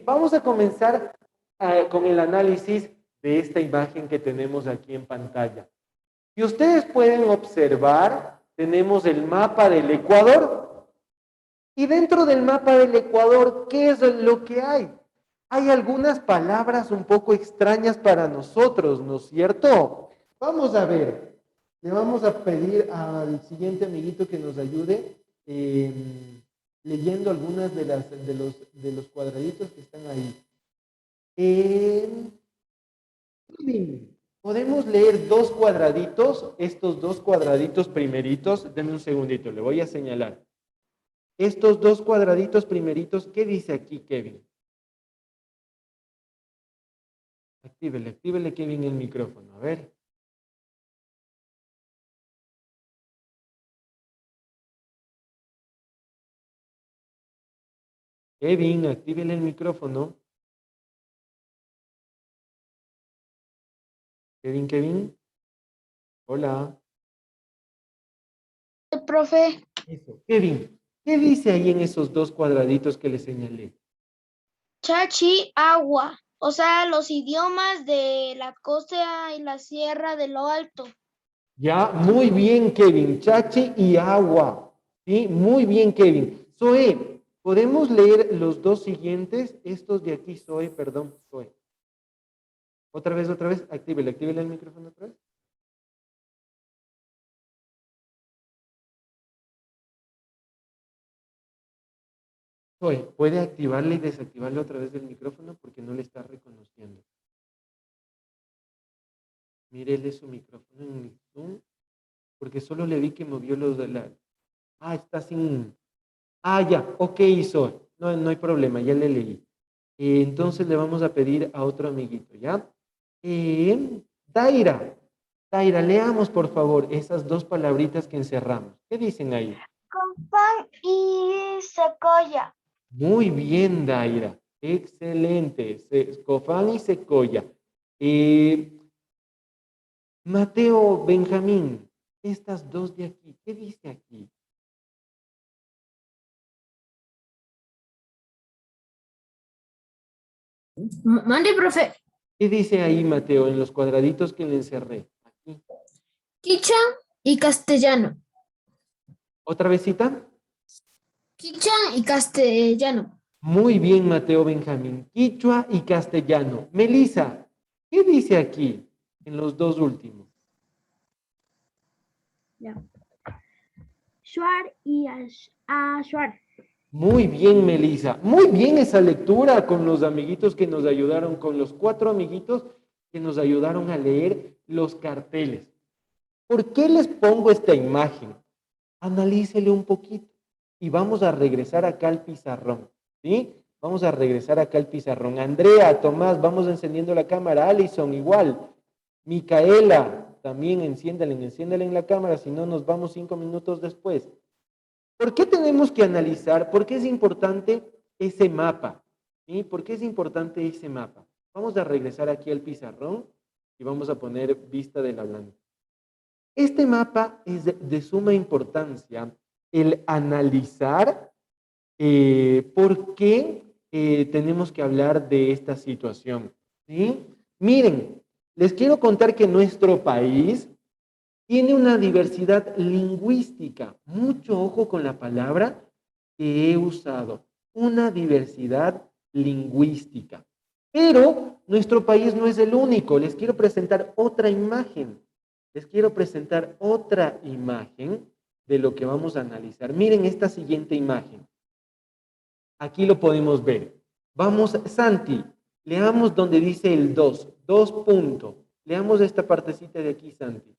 Vamos a comenzar con el análisis de esta imagen que tenemos aquí en pantalla. Si ustedes pueden observar, tenemos el mapa del Ecuador. Y dentro del mapa del Ecuador, ¿qué es lo que hay? Hay algunas palabras un poco extrañas para nosotros, ¿no es cierto? Vamos a ver. Le vamos a pedir al siguiente amiguito que nos ayude leyendo algunas de los cuadraditos que están ahí. Podemos leer dos cuadraditos, estos dos cuadraditos primeritos. Denme un segundito, le voy a señalar. Estos dos cuadraditos primeritos, ¿qué dice aquí, Kevin? Actívele, Kevin, el micrófono. A ver. Kevin, actívele el micrófono. Kevin. Hola. El profe. Eso. Kevin, ¿qué dice ahí en esos dos cuadraditos que le señalé? Chachi, agua. O sea, los idiomas de la costa y la sierra de lo alto. Ya, muy bien, Kevin. Chachi y agua. Sí, muy bien, Kevin. Zoe, ¿podemos leer los dos siguientes? Estos de aquí, Zoe, perdón, Zoe. Otra vez. Actívele el micrófono otra vez. Zoe, ¿puede activarle y desactivarle otra vez el micrófono porque no le está reconociendo? Mírele su micrófono en Zoom, porque solo le vi que movió los de la... Ah, está sin... Ah, ya, ok, Zoe. No hay problema, ya le leí. Entonces le vamos a pedir a otro amiguito, ¿ya? Daira. Daira, leamos por favor esas dos palabritas que encerramos. ¿Qué dicen ahí? Cofán y secoya. Muy bien, Daira. Excelente. Cofán y Secoya. Mateo, Benjamín, estas dos de aquí, ¿qué dice aquí? Mande, profe. ¿Qué dice ahí, Mateo, en los cuadraditos que le encerré? Aquí. Quicha y castellano. ¿Otra vezcita? Quicha y castellano. Muy bien, Mateo Benjamín. Quichua y castellano. Melissa, ¿qué dice aquí en los dos últimos? Ya. Shuar y Ashuar. Muy bien, Melissa. Muy bien esa lectura con los amiguitos que nos ayudaron, con los 4 amiguitos que nos ayudaron a leer los carteles. ¿Por qué les pongo esta imagen? Analícele un poquito y vamos a regresar acá al pizarrón, ¿sí? Vamos a regresar acá al pizarrón. Andrea, Tomás, vamos encendiendo la cámara. Alison, igual. Micaela, también enciéndale en la cámara, si no nos vamos 5 minutos después. ¿Por qué tenemos que analizar? ¿Por qué es importante ese mapa? ¿Sí? ¿Por qué es importante ese mapa? Vamos a regresar aquí al pizarrón y vamos a poner vista del hablante. Este mapa es de suma importancia el analizar por qué tenemos que hablar de esta situación. ¿Sí? Miren, les quiero contar que nuestro país tiene una diversidad lingüística. Mucho ojo con la palabra que he usado. Una diversidad lingüística. Pero nuestro país no es el único. Les quiero presentar otra imagen. Les quiero presentar otra imagen de lo que vamos a analizar. Miren esta siguiente imagen. Aquí lo podemos ver. Vamos, Santi, leamos donde dice el 2. 2 puntos. Leamos esta partecita de aquí, Santi.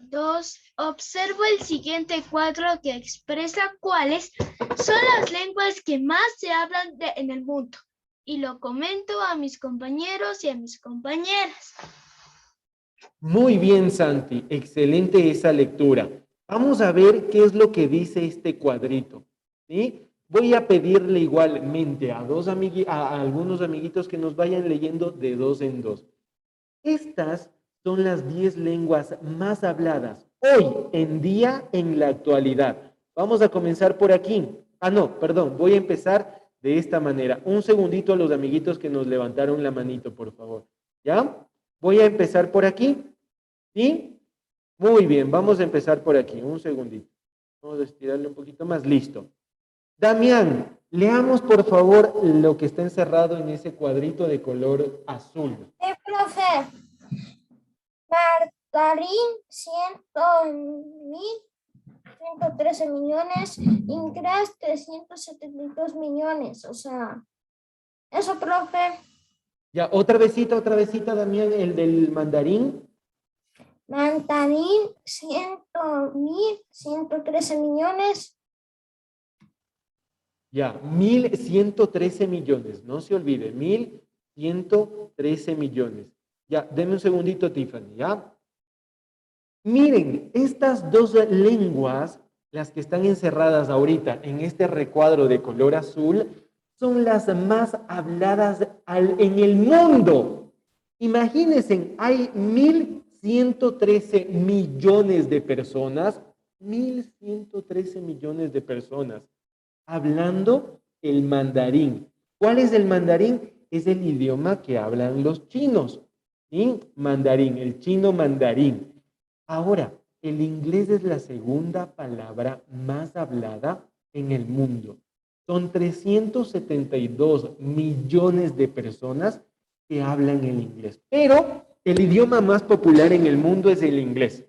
2. Observo el siguiente cuadro que expresa cuáles son las lenguas que más se hablan en el mundo y lo comento a mis compañeros y a mis compañeras. Muy bien, Santi. Excelente esa lectura. Vamos a ver qué es lo que dice este cuadrito. ¿Sí? Voy a pedirle igualmente a algunos amiguitos que nos vayan leyendo de 2 en 2. Estas son las 10 lenguas más habladas hoy en día en la actualidad. Vamos a comenzar por aquí. No, perdón, voy a empezar de esta manera. Un segundito a los amiguitos que nos levantaron la manito, por favor. ¿Ya? Voy a empezar por aquí. ¿Sí? Muy bien, vamos a empezar por aquí. Un segundito. Vamos a estirarle un poquito más. Listo. Damián, leamos por favor lo que está encerrado en ese cuadrito de color azul. Profe, Martarín, 100.113 millones, Ingres, 372 millones, o sea, eso, profe. Ya, otra vecita, Damián, el del mandarín. Mandarín, 100.113 millones. Ya, 1.113 millones, no se olvide, 1.113 millones. Ya, deme un segundito, Tiffany, ¿ya? Miren, estas dos lenguas, las que están encerradas ahorita en este recuadro de color azul, son las más habladas en el mundo. Imagínense, hay 1.113 millones de personas, 1.113 millones de personas hablando el mandarín. ¿Cuál es el mandarín? Es el idioma que hablan los chinos. ¿Sí? Mandarín, el chino mandarín. Ahora, el inglés es la segunda palabra más hablada en el mundo. Son 372 millones de personas que hablan el inglés. Pero el idioma más popular en el mundo es el inglés.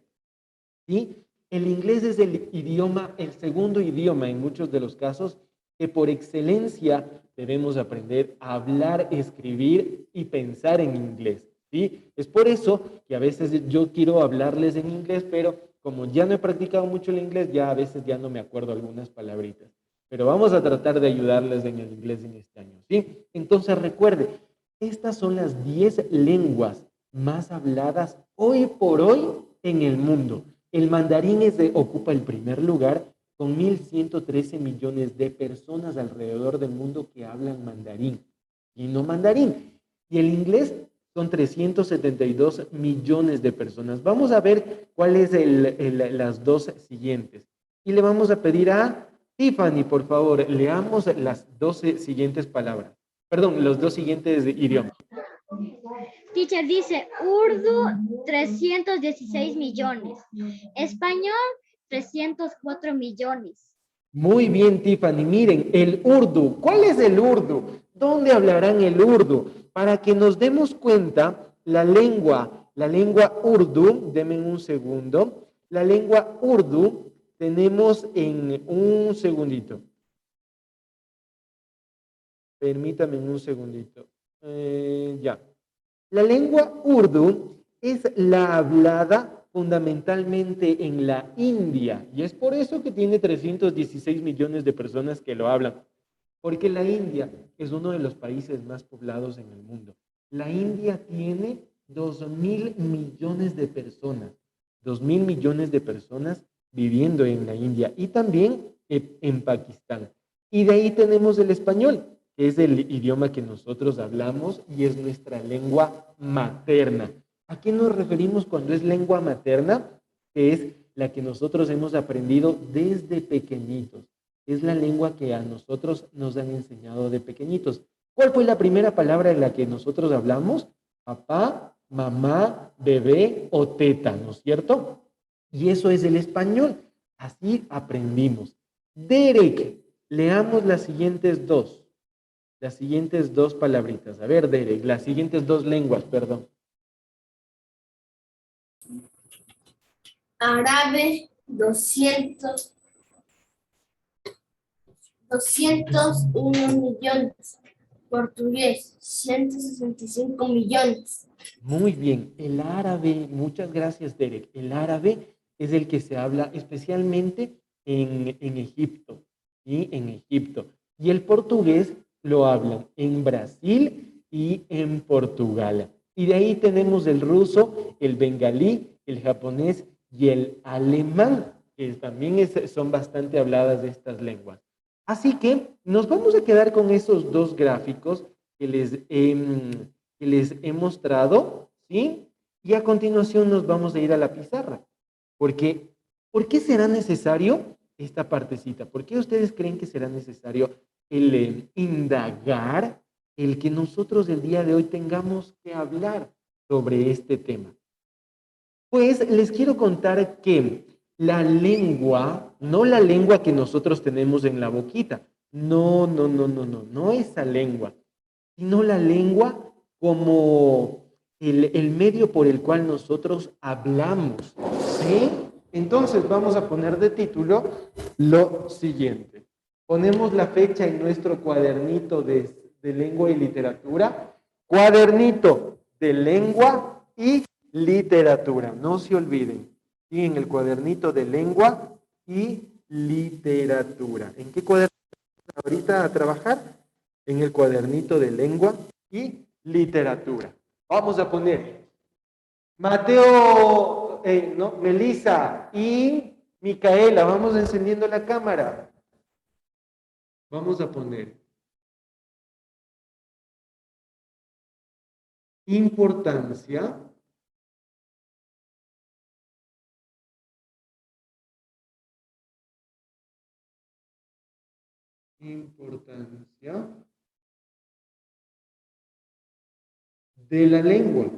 ¿Sí? El inglés es el idioma, el segundo idioma en muchos de los casos que por excelencia debemos aprender a hablar, escribir y pensar en inglés. ¿Sí? Es por eso que a veces yo quiero hablarles en inglés, pero como ya no he practicado mucho el inglés, ya a veces ya no me acuerdo algunas palabritas. Pero vamos a tratar de ayudarles en el inglés en este año. ¿Sí? Entonces recuerde, estas son las 10 lenguas más habladas hoy por hoy en el mundo. El mandarín ocupa el primer lugar con 1.113 millones de personas alrededor del mundo que hablan mandarín y no mandarín. Y el inglés son 372 millones de personas. Vamos a ver cuáles las dos siguientes. Y le vamos a pedir a Tiffany, por favor, leamos las 12 siguientes palabras. Perdón, los dos siguientes idiomas. Teacher dice Urdu 316 millones, español 304 millones. Muy bien, Tiffany. Miren, el urdu. ¿Cuál es el urdu? ¿Dónde hablarán el urdu? Para que nos demos cuenta, la lengua urdu, denme un segundo. La lengua urdu tenemos en un segundito. Permítame un segundito. Ya. La lengua urdu es la hablada fundamentalmente en la India y es por eso que tiene 316 millones de personas que lo hablan, porque la India es uno de los países más poblados en el mundo. La India tiene 2.000 millones de personas, 2.000 millones de personas viviendo en la India y también en Pakistán. Y de ahí tenemos el español, que es el idioma que nosotros hablamos y es nuestra lengua materna. ¿A qué nos referimos cuando es lengua materna? Que es la que nosotros hemos aprendido desde pequeñitos. Es la lengua que a nosotros nos han enseñado de pequeñitos. ¿Cuál fue la primera palabra en la que nosotros hablamos? Papá, mamá, bebé o teta, ¿no es cierto? Y eso es el español. Así aprendimos. Derek, leamos las siguientes dos. Las siguientes dos palabritas. A ver, Derek, las siguientes dos lenguas, perdón. Árabe, 201 millones. Portugués, 165 millones. Muy bien, el árabe, muchas gracias, Derek. El árabe es el que se habla especialmente en Egipto, ¿sí? En Egipto. Y el portugués lo hablan en Brasil y en Portugal. Y de ahí tenemos el ruso, el bengalí, el japonés y el alemán, que también son bastante habladas de estas lenguas. Así que nos vamos a quedar con esos dos gráficos que les he mostrado, ¿sí? Y a continuación nos vamos a ir a la pizarra. Porque, ¿por qué será necesario esta partecita? ¿Por qué ustedes creen que será necesario el indagar, el que nosotros el día de hoy tengamos que hablar sobre este tema. Pues les quiero contar que la lengua, no la lengua que nosotros tenemos en la boquita, no esa lengua, sino la lengua como el medio por el cual nosotros hablamos, ¿sí? Entonces vamos a poner de título lo siguiente. Ponemos la fecha en nuestro cuadernito de lengua y literatura. Cuadernito de lengua y literatura. No se olviden. Y en el cuadernito de lengua y literatura. ¿En qué cuadernito ahorita a trabajar? En el cuadernito de lengua y literatura. Vamos a poner Mateo, Melissa y Micaela. Vamos encendiendo la cámara. Vamos a poner importancia de la lengua.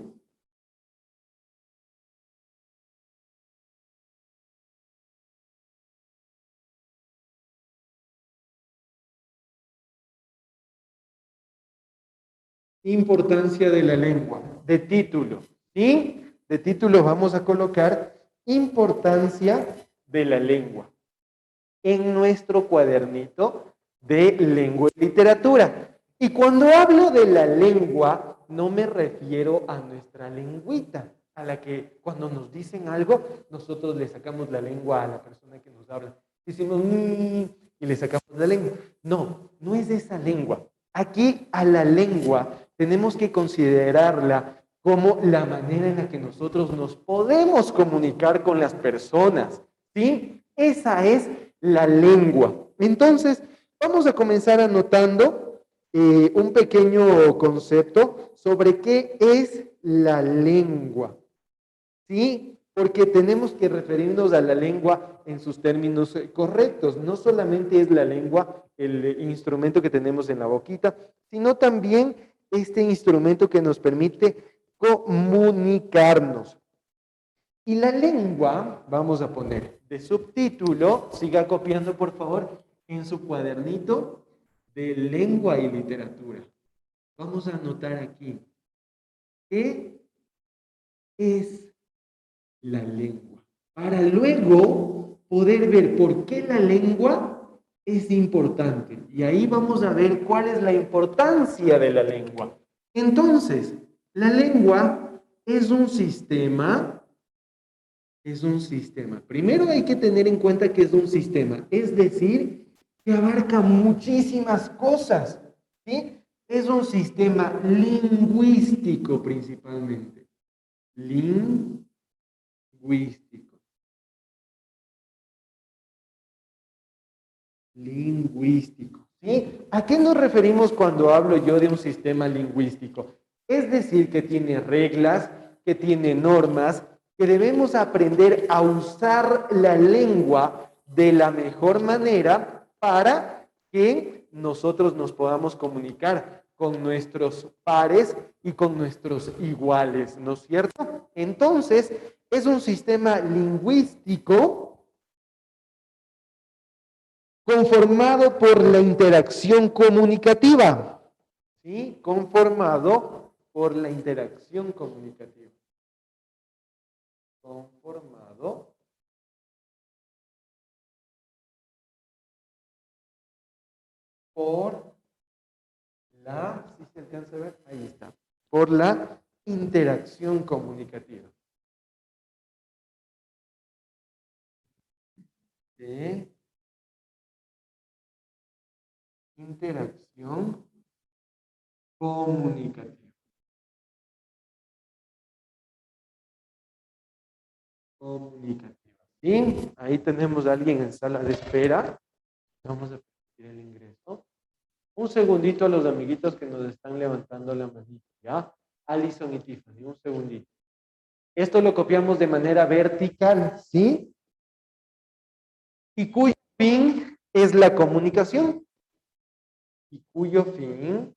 Importancia de la lengua, de título, ¿sí? De título vamos a colocar importancia de la lengua en nuestro cuadernito de lengua y literatura. Y cuando hablo de la lengua, no me refiero a nuestra lengüita, a la que cuando nos dicen algo, nosotros le sacamos la lengua a la persona que nos habla. Decimos, y le sacamos la lengua. No, no es esa lengua. Aquí a la lengua tenemos que considerarla como la manera en la que nosotros nos podemos comunicar con las personas, ¿sí? Esa es la lengua. Entonces, vamos a comenzar anotando un pequeño concepto sobre qué es la lengua, ¿sí? Porque tenemos que referirnos a la lengua en sus términos correctos. No solamente es la lengua el instrumento que tenemos en la boquita, sino también este instrumento que nos permite comunicarnos. Y la lengua, vamos a poner de subtítulo, siga copiando por favor, en su cuadernito de lengua y literatura. Vamos a anotar aquí, ¿qué es la lengua? Para luego poder ver por qué la lengua es importante. Y ahí vamos a ver cuál es la importancia de la lengua. Entonces, la lengua es un sistema. Primero hay que tener en cuenta que es un sistema, es decir, que abarca muchísimas cosas, ¿sí? Es un sistema lingüístico principalmente. Lingüístico. ¿Sí? ¿A qué nos referimos cuando hablo yo de un sistema lingüístico? Es decir, que tiene reglas, que tiene normas, que debemos aprender a usar la lengua de la mejor manera para que nosotros nos podamos comunicar con nuestros pares y con nuestros iguales, ¿no es cierto? Entonces, es un sistema lingüístico conformado por la interacción comunicativa, ¿sí? Conformado por la interacción comunicativa. Conformado por la, ¿sí se alcanza a ver? Ahí está, por la interacción comunicativa. De interacción comunicativa. ¿Sí? Ahí tenemos a alguien en sala de espera. Vamos a permitir el ingreso. Un segundito a los amiguitos que nos están levantando la manita, ¿ya? Alison y Tiffany, un segundito. Esto lo copiamos de manera vertical, ¿sí? Y cuyo fin es la comunicación. y cuyo fin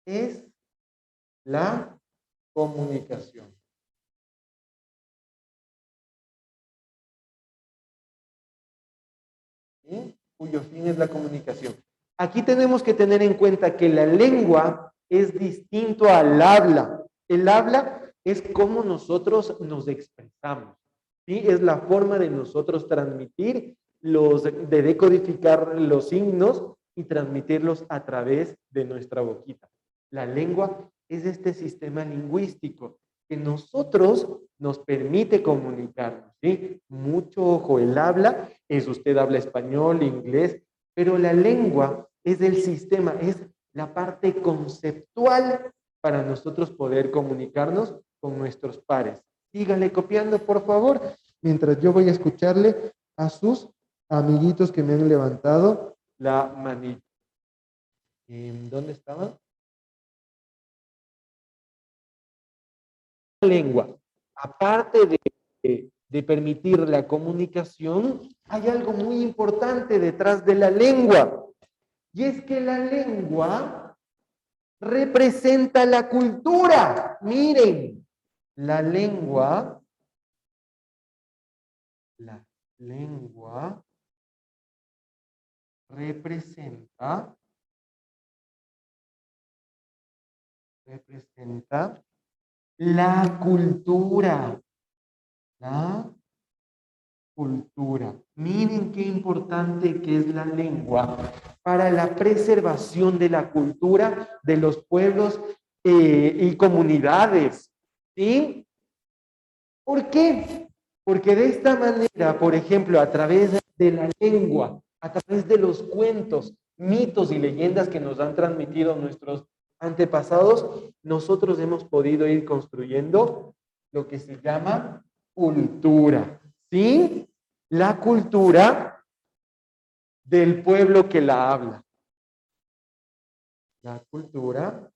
es la comunicación. ¿Sí? Cuyo fin es la comunicación. Aquí tenemos que tener en cuenta que la lengua es distinto al habla. El habla es cómo nosotros nos expresamos. ¿Sí? Es la forma de nosotros transmitir de decodificar los signos y transmitirlos a través de nuestra boquita. La lengua es este sistema lingüístico que nosotros nos permite comunicarnos, ¿sí? Mucho ojo, el habla es usted habla español, inglés, pero la lengua es el sistema, es la parte conceptual para nosotros poder comunicarnos con nuestros pares. Síganle copiando, por favor, mientras yo voy a escucharle a sus amiguitos que me han levantado la manita. ¿Dónde estaban? Lengua, aparte de permitir la comunicación, hay algo muy importante detrás de la lengua, y es que la lengua representa la cultura. Miren, la lengua representa la cultura. La cultura. Miren qué importante que es la lengua para la preservación de la cultura de los pueblos y comunidades. ¿Sí? ¿Por qué? Porque de esta manera, por ejemplo, a través de la lengua, a través de los cuentos, mitos y leyendas que nos han transmitido nuestros antepasados, nosotros hemos podido ir construyendo lo que se llama cultura. ¿Sí? La cultura del pueblo que la habla. La cultura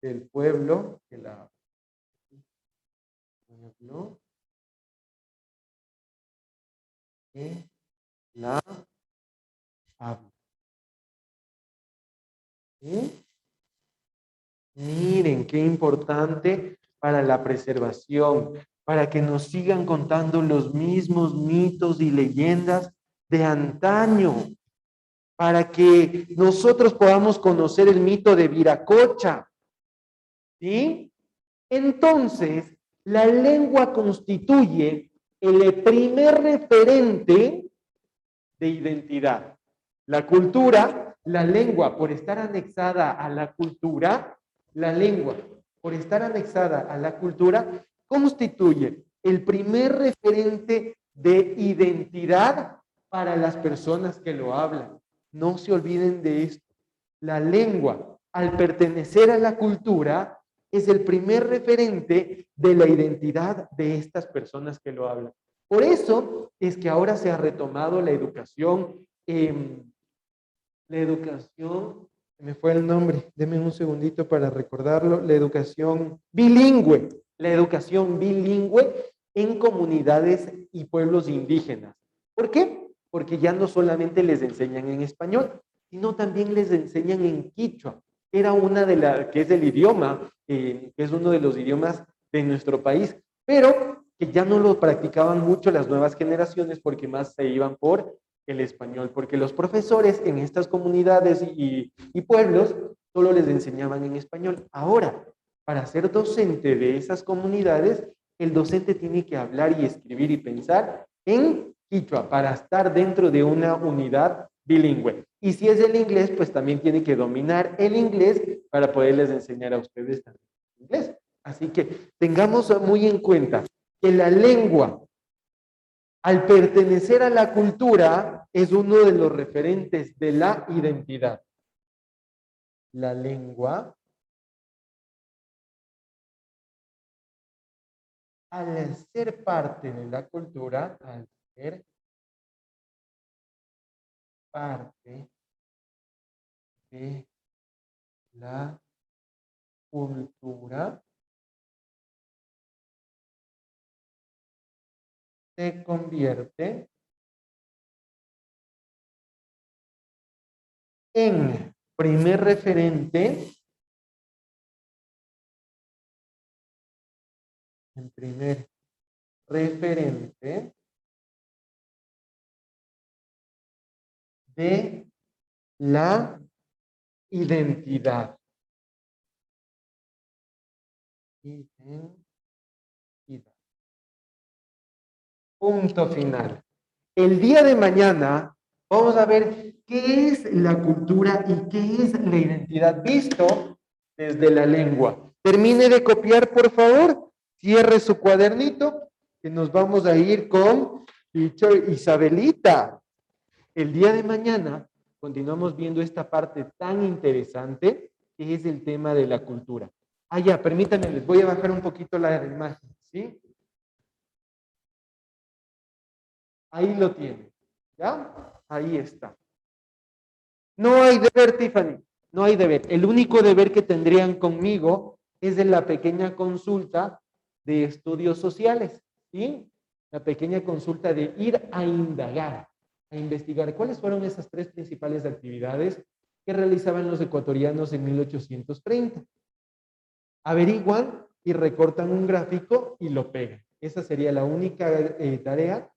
del pueblo que la habla. Pueblo que la habla. ¿Sí? Miren qué importante para la preservación, para que nos sigan contando los mismos mitos y leyendas de antaño, para que nosotros podamos conocer el mito de Viracocha. ¿Sí? Entonces, la lengua constituye el primer referente de identidad. La cultura, la lengua, por estar anexada a la cultura, la lengua, por estar anexada a la cultura, constituye el primer referente de identidad para las personas que lo hablan. No se olviden de esto. La lengua, al pertenecer a la cultura, es el primer referente de la identidad de estas personas que lo hablan. Por eso es que ahora se ha retomado la educación, me fue el nombre, denme un segundito para recordarlo, la educación bilingüe en comunidades y pueblos indígenas. ¿Por qué? Porque ya no solamente les enseñan en español, sino también les enseñan en quichua, que era que es el idioma, que es uno de los idiomas de nuestro país, pero que ya no lo practicaban mucho las nuevas generaciones porque más se iban por el español, porque los profesores en estas comunidades y pueblos solo les enseñaban en español. Ahora, para ser docente de esas comunidades, el docente tiene que hablar y escribir y pensar en quichua para estar dentro de una unidad bilingüe. Y si es el inglés, pues también tiene que dominar el inglés para poderles enseñar a ustedes también inglés. Así que tengamos muy en cuenta que la lengua, al pertenecer a la cultura, es uno de los referentes de la identidad. La lengua, al ser parte de la cultura, al ser parte de la cultura, se convierte en primer referente, de la identidad. Punto final. El día de mañana vamos a ver qué es la cultura y qué es la identidad visto desde la lengua. Termine de copiar, por favor. Cierre su cuadernito, que nos vamos a ir con Teacher Isabelita. El día de mañana continuamos viendo esta parte tan interesante que es el tema de la cultura. Ah, ya, permítanme, les voy a bajar un poquito la imagen, ¿sí? Ahí lo tienen, ¿ya? Ahí está. No hay deber, Tiffany, no hay deber. El único deber que tendrían conmigo es de la pequeña consulta de estudios sociales, ¿sí? La pequeña consulta de ir a indagar, a investigar cuáles fueron esas tres principales actividades que realizaban los ecuatorianos en 1830. Averiguan y recortan un gráfico y lo pegan. Esa sería la única tarea